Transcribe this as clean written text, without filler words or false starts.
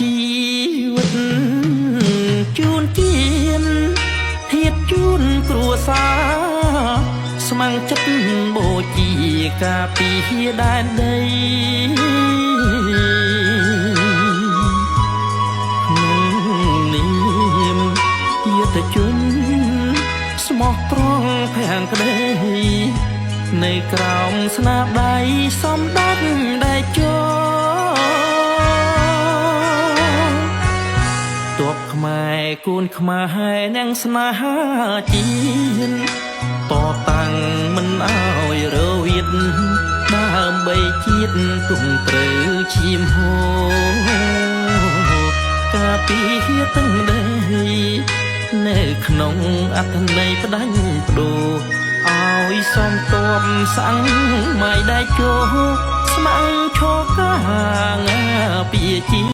ជីវិតជួនជៀនធៀបជូនគ្រួសារស្ម័គ្រចិត្តបូជាការពីដែនដីក្នុងនាមយុទ្ធជនស្មោះត្រង់ភាំងក្ដីនៅក្រោមស្នាដៃសំដេចដែលចទ័ពខ្មែរគូនខ្មែរនឹងស្នេហាជាតិតតាំងមិនអើយរវិតដើម្បីជាតិទុំត្រូវឈាមហូរការពីទាំងដីនៅក្នុងអត្ថន័យផ្ដាច់បដូរឲ្យសំទបសាំងម៉ៃដែលជោស្ម័គ្រឈរកាងាពីជា